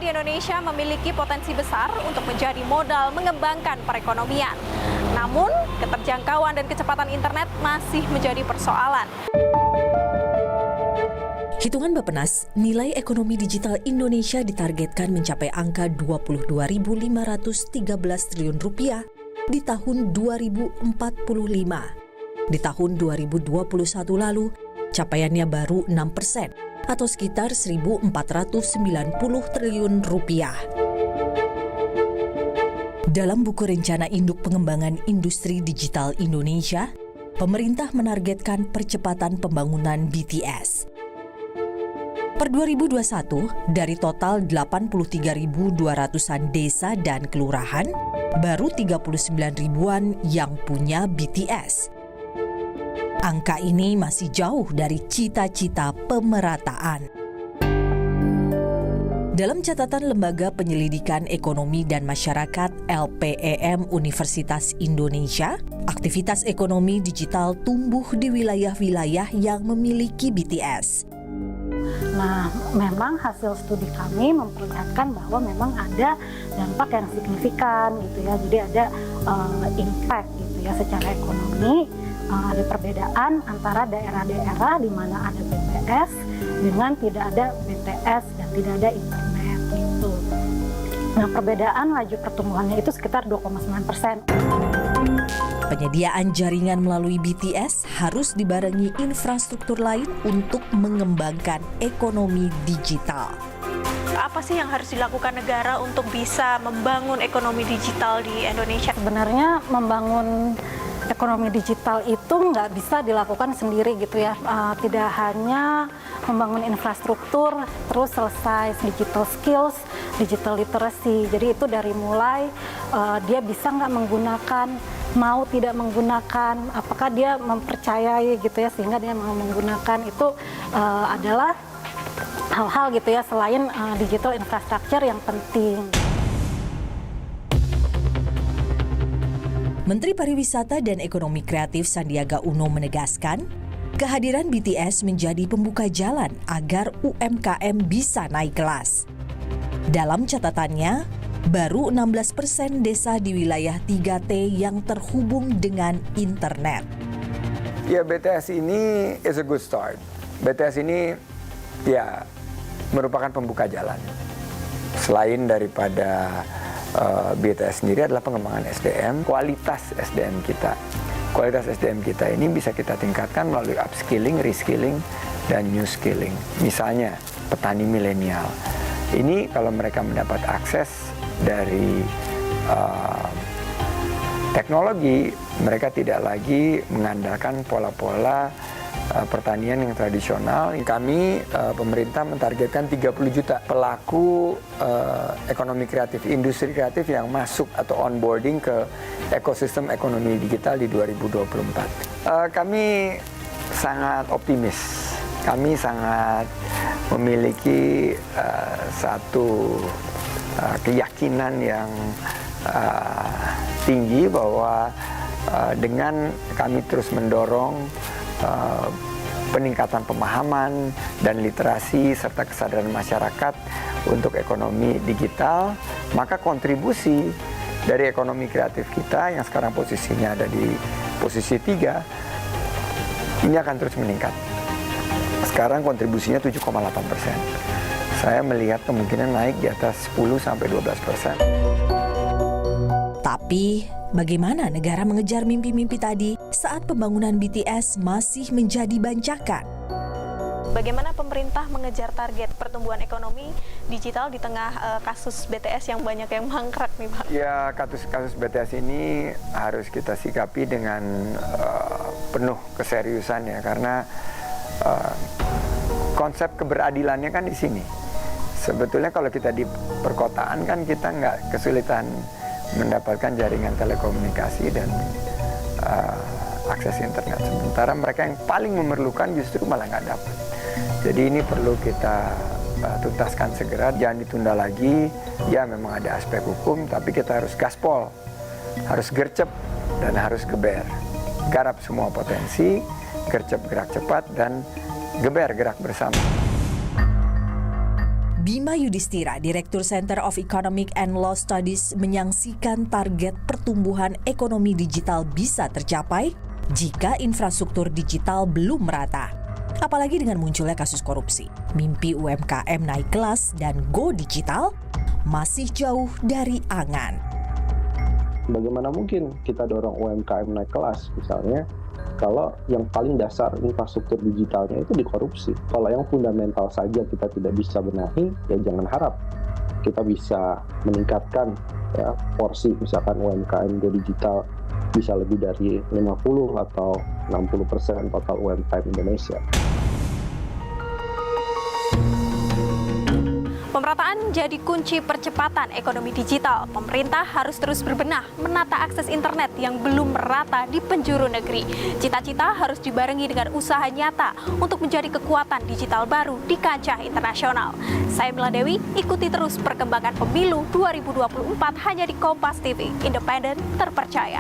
di Indonesia memiliki potensi besar untuk menjadi modal mengembangkan perekonomian. Namun, keterjangkauan dan kecepatan internet masih menjadi persoalan. Hitungan Bappenas, nilai ekonomi digital Indonesia ditargetkan mencapai angka 22.513 triliun rupiah di tahun 2045. Di tahun 2021 lalu, capaiannya baru 6%, atau sekitar 1.490 triliun rupiah. Dalam buku Rencana Induk Pengembangan Industri Digital Indonesia, pemerintah menargetkan percepatan pembangunan BTS. Per 2021, dari total 83.200-an desa dan kelurahan, baru 39 ribuan yang punya BTS. Angka ini masih jauh dari cita-cita pemerataan. Dalam catatan Lembaga Penyelidikan Ekonomi dan Masyarakat LPEM Universitas Indonesia, aktivitas ekonomi digital tumbuh di wilayah-wilayah yang memiliki BTS. Nah, memang hasil studi kami memperlihatkan bahwa memang ada dampak yang signifikan gitu ya. Jadi ada impact gitu ya secara ekonomi. Ada perbedaan antara daerah-daerah di mana ada BTS dengan tidak ada BTS dan tidak ada internet gitu. Nah, perbedaan laju pertumbuhannya itu sekitar 2,9%. Penyediaan jaringan melalui BTS harus dibarengi infrastruktur lain untuk mengembangkan ekonomi digital. Apa sih yang harus dilakukan negara untuk bisa membangun ekonomi digital di Indonesia? Sebenarnya membangun ekonomi digital itu nggak bisa dilakukan sendiri gitu ya. Tidak hanya membangun infrastruktur, terus selesai digital skills, digital literacy. Jadi itu dari mulai dia bisa nggak menggunakan, mau tidak menggunakan, apakah dia mempercayai gitu ya sehingga dia mau menggunakan, itu adalah hal-hal gitu ya selain digital infrastructure yang penting. Menteri Pariwisata dan Ekonomi Kreatif Sandiaga Uno menegaskan, kehadiran BTS menjadi pembuka jalan agar UMKM bisa naik kelas. Dalam catatannya, baru 16% desa di wilayah 3T yang terhubung dengan internet. Ya, BTS ini is a good start. BTS ini ya merupakan pembuka jalan. Selain daripada BTS sendiri adalah pengembangan SDM, kualitas SDM kita. Kualitas SDM kita ini bisa kita tingkatkan melalui upskilling, reskilling, dan new skilling. Misalnya, petani milenial. Ini kalau mereka mendapat akses dari teknologi, mereka tidak lagi mengandalkan pola-pola pertanian yang tradisional. Kami pemerintah mentargetkan 30 juta pelaku ekonomi kreatif, industri kreatif yang masuk atau onboarding ke ekosistem ekonomi digital di 2024. Kami sangat optimis. Kami sangat memiliki satu keyakinan yang tinggi bahwa dengan kami terus mendorong peningkatan pemahaman dan literasi serta kesadaran masyarakat untuk ekonomi digital, maka kontribusi dari ekonomi kreatif kita yang sekarang posisinya ada di posisi 3, ini akan terus meningkat. Sekarang kontribusinya 7,8%. Saya melihat kemungkinan naik di atas 10-12%. Tapi, bagaimana negara mengejar mimpi-mimpi tadi saat pembangunan BTS masih menjadi bancakan? Bagaimana pemerintah mengejar target pertumbuhan ekonomi digital di tengah kasus BTS yang banyak yang mangkrak nih, Pak? Ya, kasus BTS ini harus kita sikapi dengan penuh keseriusan ya, karena konsep keberadilannya kan di sini. Sebetulnya kalau kita di perkotaan kan kita nggak kesulitan mendapatkan jaringan telekomunikasi dan akses internet. Sementara mereka yang paling memerlukan justru malah nggak dapat. Jadi ini perlu kita tuntaskan segera, jangan ditunda lagi. Ya memang ada aspek hukum, tapi kita harus gaspol, harus gercep dan harus geber. Garap semua potensi, gercep gerak cepat, dan geber gerak bersama. Bima Yudhistira, Direktur Center of Economic and Law Studies, menyaksikan target pertumbuhan ekonomi digital bisa tercapai jika infrastruktur digital belum merata. Apalagi dengan munculnya kasus korupsi, mimpi UMKM naik kelas dan go digital masih jauh dari angan. Bagaimana mungkin kita dorong UMKM naik kelas misalnya kalau yang paling dasar infrastruktur digitalnya itu dikorupsi. Kalau yang fundamental saja kita tidak bisa benahi, ya jangan harap kita bisa meningkatkan ya porsi misalkan UMKM go digital bisa lebih dari 50 atau 60% total UMKM Indonesia. Pemerataan jadi kunci percepatan ekonomi digital. Pemerintah harus terus berbenah menata akses internet yang belum merata di penjuru negeri. Cita-cita harus dibarengi dengan usaha nyata untuk menjadi kekuatan digital baru di kancah internasional. Saya Mila Dewi, ikuti terus perkembangan pemilu 2024 hanya di Kompas TV, independen, terpercaya.